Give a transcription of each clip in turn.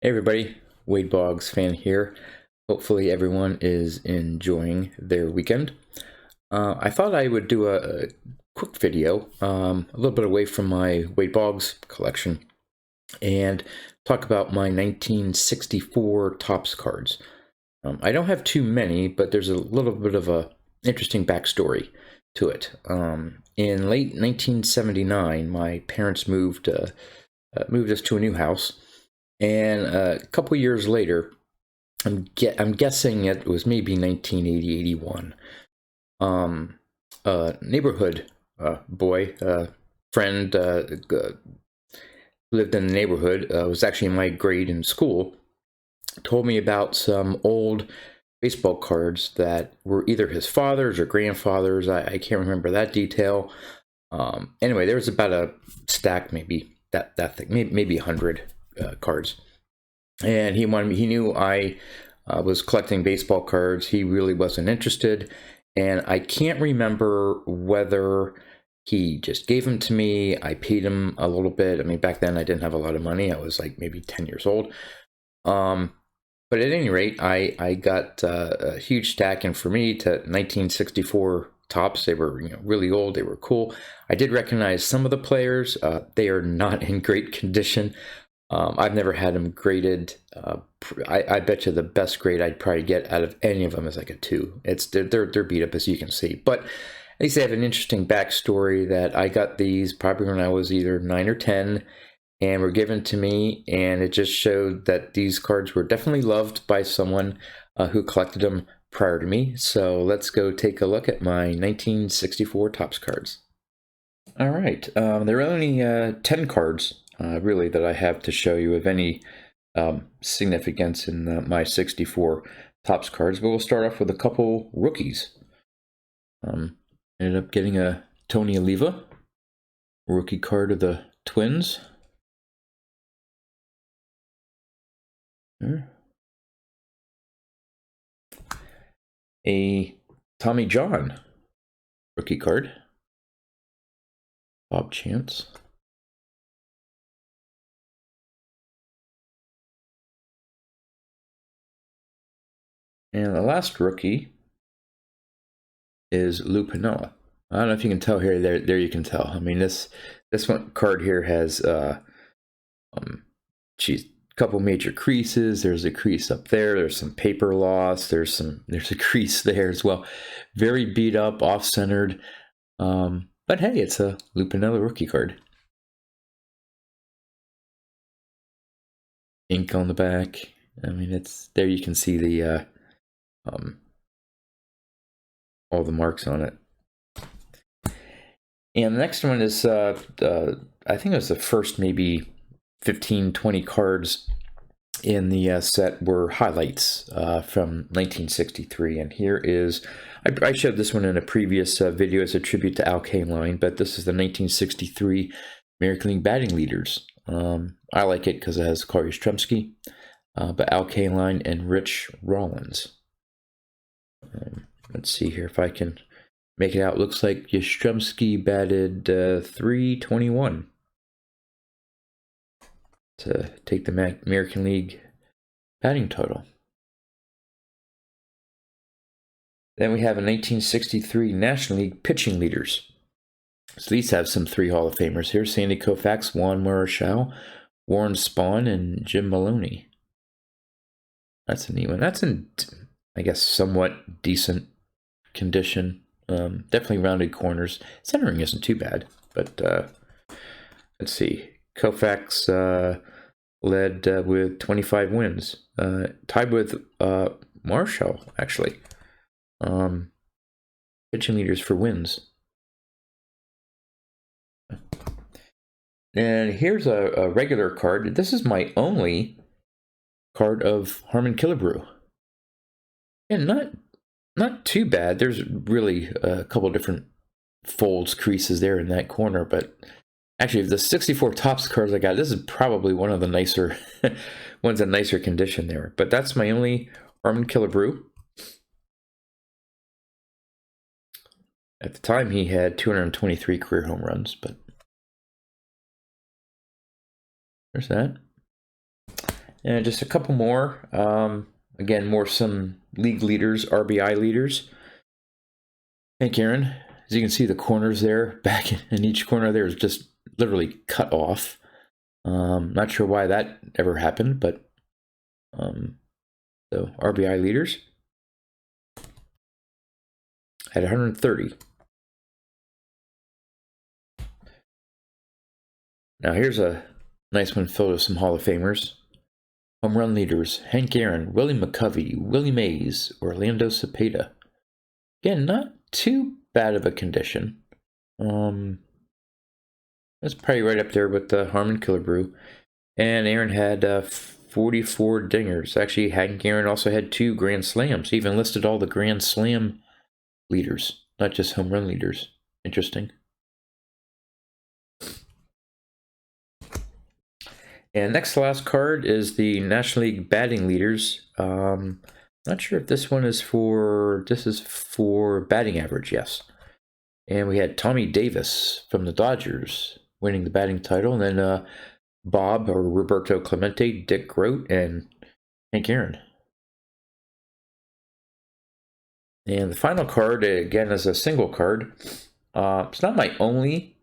Hey everybody, Wade Boggs fan here. Hopefully everyone is enjoying their weekend. I thought I would do a quick video, a little bit away from my Wade Boggs collection, and talk about my 1964 Topps cards. I don't have too many, but there's a little bit of a interesting backstory to it. In late 1979, my parents moved us to a new house. And a couple years later, I'm guessing it was maybe 1980, 81. Neighborhood boy, friend, lived in the neighborhood, was actually in my grade in school, told me about some old baseball cards that were either his father's or grandfather's. I can't remember that detail. Anyway, there was about a stack, maybe that thing, maybe 100 cards, and he knew I was collecting baseball cards. He really wasn't interested, and I can't remember whether he just gave them to me. I paid him a little bit. I mean, back then I didn't have a lot of money. I was like maybe 10 years old. But at any rate, I got a huge stack, and for me, to 1964 Topps, they were really old. They were cool. I did recognize some of the players. They are not in great condition. I've never had them graded. I bet you the best grade I'd probably get out of any of them is like a 2. They're beat up, as you can see. But at least they have an interesting backstory that I got these probably when I was either 9 or 10, and were given to me, and it just showed that these cards were definitely loved by someone who collected them prior to me. So let's go take a look at my 1964 Topps cards. All right, there are only 10 cards really that I have to show you of any significance in my 64 Topps cards, but we'll start off with a couple rookies. Ended up getting a Tony Oliva rookie card of the Twins. A Tommy John rookie card. Bob Chance. And the last rookie is Lou Piniella. I don't know if you can tell here. There you can tell. I mean, this one card here has couple major creases. There's a crease up there. There's some paper loss. There's a crease there as well. Very beat up, off-centered. But hey, it's a Lou Piniella rookie card. Ink on the back. I mean, it's there. You can see the all the marks on it. And the next one is I think it was the first maybe 15, 20 cards in the set were highlights from 1963. And here is, I showed this one in a previous video as a tribute to Al Kaline, but this is the 1963 American League batting leaders. I like it because it has Corey Yastrzemski, but Al Kaline and Rich Rollins. Let's see here if I can make it out. Looks like Yastrzemski batted .321 to take the American League batting total. Then we have a 1963 National League pitching leaders. So these have some 3 Hall of Famers here: Sandy Koufax, Juan Marichal, Warren Spahn, and Jim Maloney. That's a neat one. That's in, I guess, somewhat decent condition. Definitely rounded corners. Centering isn't too bad, but let's see. Koufax led with 25 wins, tied with Marichal, actually. Pitching leaders for wins. And here's a regular card. This is my only card of Harmon Killebrew. And not too bad. There's really a couple different folds, creases there in that corner, but actually, the 64 Topps cards I got, this is probably one of the nicer ones in nicer condition there. But that's my only Harmon Killebrew. At the time, he had 223 career home runs, but there's that. And just a couple more. Again, more some league leaders, RBI leaders. Hank Aaron, as you can see, the corners there, back in each corner there is just literally cut off. Not sure why that ever happened, but so RBI leaders at 130. Now here's a nice one filled with some Hall of Famers. Home run leaders: Hank Aaron, Willie McCovey, Willie Mays, Orlando Cepeda. Again, not too bad of a condition. That's probably right up there with the Harmon Killebrew. And Aaron had 44 dingers. Actually, Hank Aaron also had 2 Grand Slams. He even listed all the Grand Slam leaders, not just home run leaders. Interesting. And next to last card is the National League batting leaders. Not sure if this one is for, this is for batting average, yes. And we had Tommy Davis from the Dodgers winning the batting title. And then Bob or Roberto Clemente, Dick Groat, and Hank Aaron. And the final card, again, is a single card. It's not my only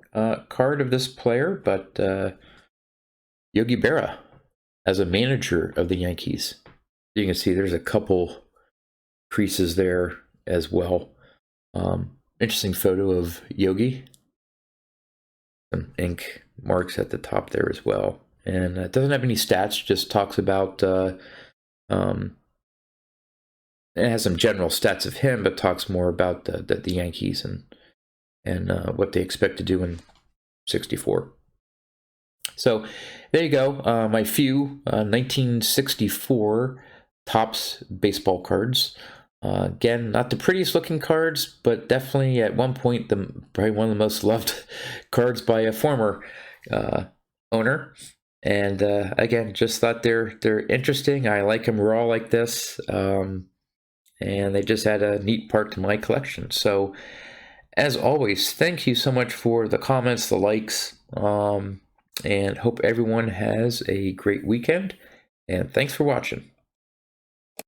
card of this player, but Yogi Berra as a manager of the Yankees. You can see there's a couple creases there as well. Interesting photo of Yogi. Some ink marks at the top there as well. And it doesn't have any stats, just talks about, it has some general stats of him, but talks more about the Yankees and what they expect to do in 64. So there you go, my few 1964 Topps baseball cards. Again, not the prettiest looking cards, but definitely at one point probably one of the most loved cards by a former owner. And again, just thought they're interesting. I like them raw like this, and they just add a neat part to my collection. So, as always, thank you so much for the comments, the likes, and hope everyone has a great weekend. And thanks for watching.